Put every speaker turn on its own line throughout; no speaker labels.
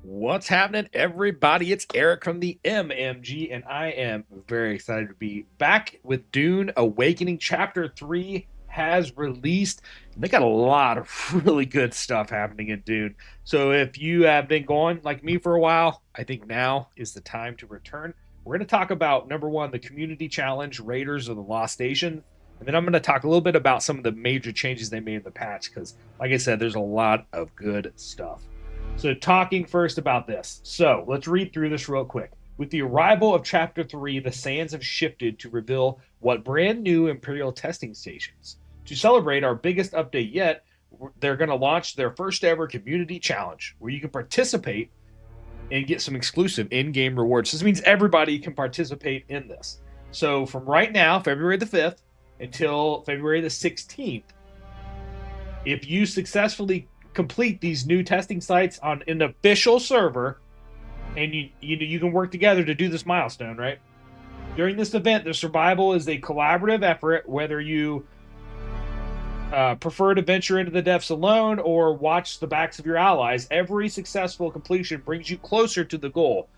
What's happening, everybody? It's Eric from the MMG, and I am very excited to be back with Dune Awakening. Chapter 3 has released. They got a lot of really good stuff happening in Dune. So if you have been going like me for a while, I think now is the time to return. We're going to talk about, number one, the community challenge, Raiders of the Lost Station. And then I'm going to talk a little bit about some of the major changes they made in the patch because, like I said, there's a lot of good stuff. So talking first about this. So let's read through this real quick. With the arrival of Chapter 3, the sands have shifted to reveal what brand new Imperial testing stations. To celebrate our biggest update yet, they're going to launch their first ever community challenge where you can participate and get some exclusive in-game rewards. This means everybody can participate in this. So from right now, February the 5th, until February the 16th, if you successfully complete these new testing sites on an official server, and you can work together to do this milestone, right? During this event, the survival is a collaborative effort, whether you prefer to venture into the depths alone or watch the backs of your allies. Every successful completion brings you closer to the goal.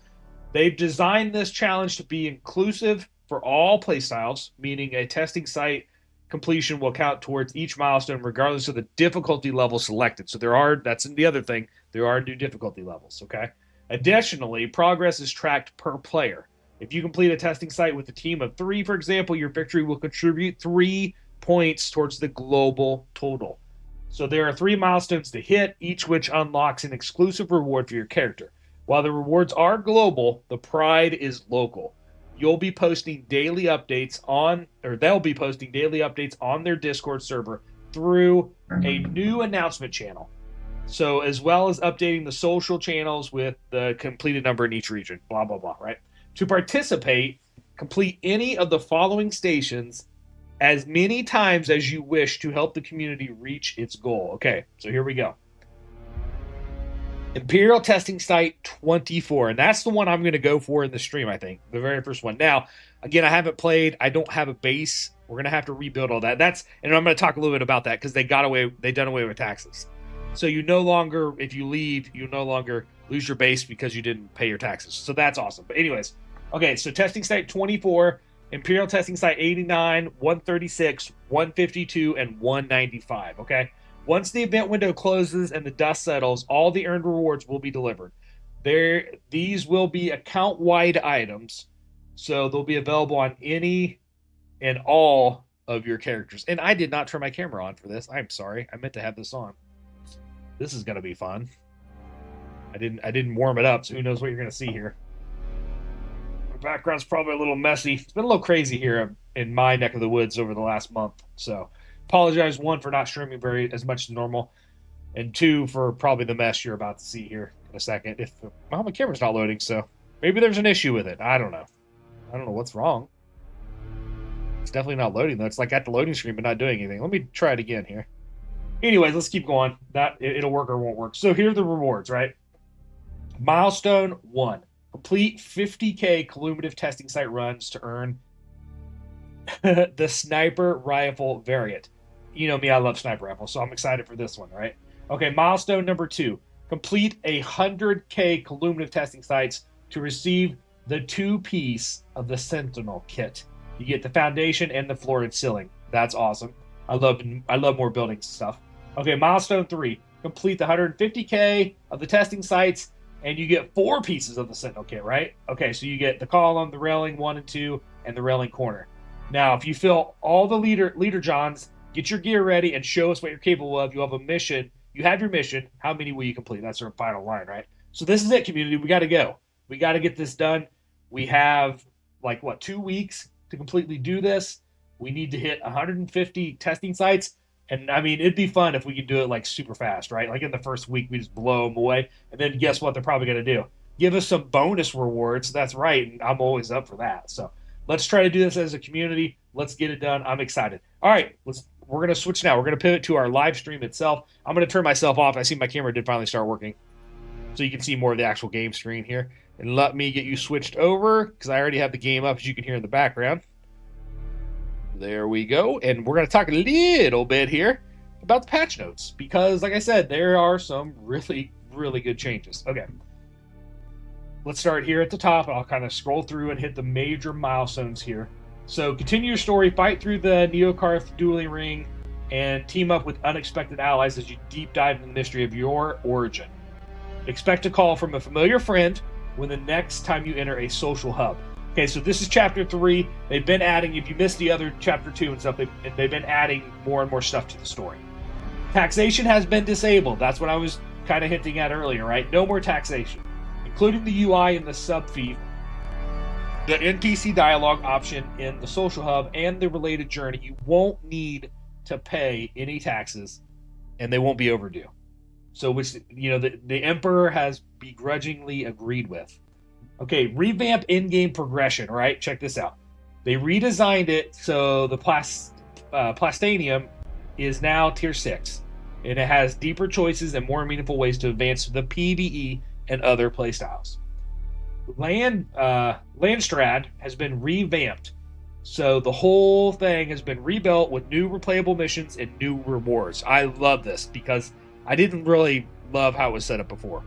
They've designed this challenge to be inclusive for all playstyles, meaning a testing site completion will count towards each milestone regardless of the difficulty level selected. So that's the other thing, there are new difficulty levels, okay? Additionally, progress is tracked per player. If you complete a testing site with a team of 3, for example, your victory will contribute 3 points towards the global total. So there are 3 milestones to hit, each which unlocks an exclusive reward for your character. While the rewards are global, the pride is local. You'll be posting daily updates they'll be posting daily updates on their Discord server through a new announcement channel. So as well as updating the social channels with the completed number in each region, blah, blah, blah, right? To participate, complete any of the following stations as many times as you wish to help the community reach its goal. Okay, so here we go. Imperial testing site 24, and that's the one I'm going to go for in the stream, I think. The very first one. Now, again, I haven't played. I don't have a base. We're going to have to rebuild all that. And I'm going to talk a little bit about that because they done away with taxes. So you no longer, if you leave, you no longer lose your base because you didn't pay your taxes. So that's awesome. But anyways, okay, so testing site 24, Imperial testing site 89, 136, 152, and 195, okay? Once the event window closes and the dust settles, all the earned rewards will be delivered. These will be account-wide items, so they'll be available on any and all of your characters. And I did not turn my camera on for this. I'm sorry. I meant to have this on. This is going to be fun. I didn't warm it up, so who knows what you're going to see here. The background's probably a little messy. It's been a little crazy here in my neck of the woods over the last month, so apologize, 1, for not streaming as much as normal, and 2, for probably the mess you're about to see here in a second. My camera's not loading, so maybe there's an issue with it. I don't know. I don't know what's wrong. It's definitely not loading, though. It's like at the loading screen, but not doing anything. Let me try it again here. Anyways, let's keep going. It'll work or won't work. So here are the rewards, right? Milestone 1. Complete 50K cumulative testing site runs to earn the sniper rifle variant. You know me, I love sniper rifles, so I'm excited for this one, right? Okay, milestone number 2. Complete 100K cumulative testing sites to receive the 2-piece of the Sentinel kit. You get the foundation and the floor and ceiling. That's awesome. I love more building stuff. Okay, milestone 3. Complete the 150K of the testing sites, and you get 4 pieces of the Sentinel kit, right? Okay, so you get the column, the railing 1 and 2, and the railing corner. Now, if you fill all the leader johns, get your gear ready, and show us what you're capable of, you have a mission. You have your mission. How many will you complete? That's our final line, right? So this is it, community. We got to go. We got to get this done. We have, 2 weeks to completely do this. We need to hit 150 testing sites. And, I mean, it'd be fun if we could do it, super fast, right? Like, in the first week, we just blow them away. And then guess what they're probably going to do? Give us some bonus rewards. That's right, and I'm always up for that. So let's try to do this as a community. Let's get it done. I'm excited. All right, we're going to switch now. We're going to pivot to our live stream itself. I'm going to turn myself off. I see my camera did finally start working. So you can see more of the actual game screen here. And let me get you switched over because I already have the game up, as you can hear in the background. There we go. And we're going to talk a little bit here about the patch notes because, like I said, there are some really, really good changes. Okay. let's start here at the top. I'll kind of scroll through and hit the major milestones here. So continue your story, fight through the Neocarth dueling ring, and team up with unexpected allies as you deep dive into the mystery of your origin. Expect a call from a familiar friend when the next time you enter a social hub. Okay, so this is chapter 3. They've been adding, if you missed the other chapter 2 and stuff, they've been adding more and more stuff to the story. Taxation has been disabled. That's what I was kind of hinting at earlier, right? No more taxation, including the UI and the sub-feed, the NPC dialogue option in the social hub, and the related journey. You won't need to pay any taxes, and they won't be overdue. So, which, you know, the Emperor has begrudgingly agreed with. Okay, revamp in-game progression, right? Check this out. They redesigned it so the Plastium is now tier 6, and it has deeper choices and more meaningful ways to advance the PvE and other playstyles. Landstrad has been revamped, so the whole thing has been rebuilt with new replayable missions and new rewards. I love this because I didn't really love how it was set up before.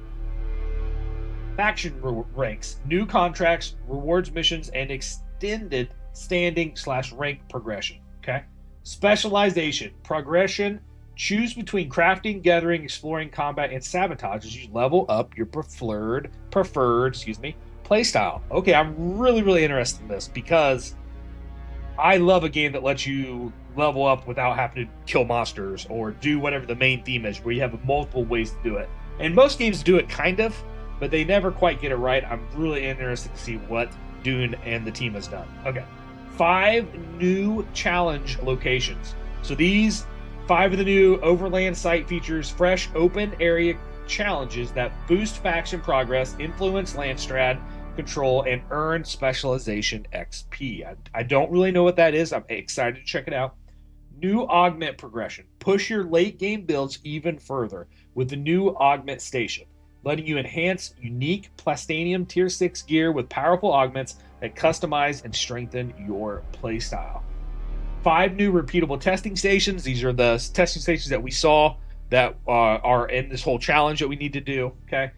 Faction ranks, new contracts, rewards missions, and extended standing/rank progression. Okay. Specialization, progression, choose between crafting, gathering, exploring, combat, and sabotage as you level up your preferred playstyle. Okay, I'm really interested in this because I love a game that lets you level up without having to kill monsters or do whatever the main theme is, where you have multiple ways to do it. And most games do it kind of, but they never quite get it right. I'm really interested to see what Dune and the team has done. Okay. 5 new challenge locations. So these 5 of the new Overland site features fresh open area challenges that boost faction progress, influence Landstrad control, and earn specialization XP. I don't really know what that is. I'm excited to check it out. New augment progression. Push your late game builds even further with the new augment station, letting you enhance unique Plastium tier 6 gear with powerful augments that customize and strengthen your playstyle. 5 new repeatable testing stations. These are the testing stations that we saw that are in this whole challenge that we need to do. Okay.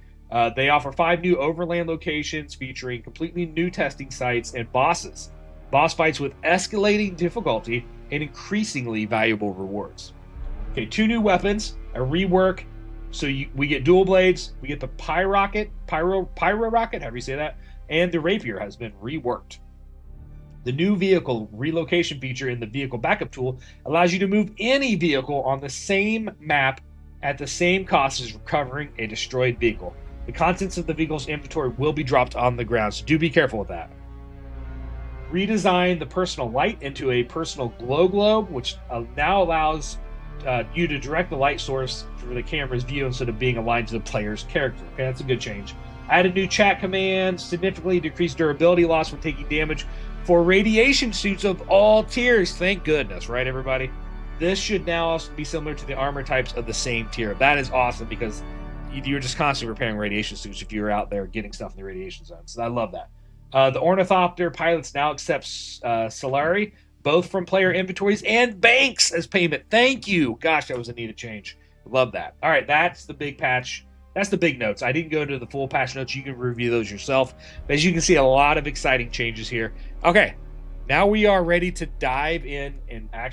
They offer 5 new overland locations featuring completely new testing sites and bosses. Boss fights with escalating difficulty and increasingly valuable rewards. Okay, 2 new weapons, a rework. So we get dual blades, we get the Pyro rocket, however you say that, and the rapier has been reworked. The new vehicle relocation feature in the vehicle backup tool allows you to move any vehicle on the same map at the same cost as recovering a destroyed vehicle. The contents of the vehicle's inventory will be dropped on the ground, so do be careful with that. Redesign the personal light into a personal glow globe, which now allows you to direct the light source for the camera's view instead of being aligned to the player's character. Okay, that's a good change. Add a new chat command, significantly decrease durability loss when taking damage for radiation suits of all tiers. Thank goodness, right, everybody? This should now also be similar to the armor types of the same tier. That is awesome because you're just constantly repairing radiation suits if you're out there getting stuff in the radiation zone. So I love that. The Ornithopter pilots now accept Solari, both from player inventories and banks as payment. Thank you. Gosh, that was a needed change. Love that. All right, that's the big patch. That's the big notes. I didn't go into the full patch notes. You can review those yourself. But as you can see, a lot of exciting changes here. Okay, now we are ready to dive in and actually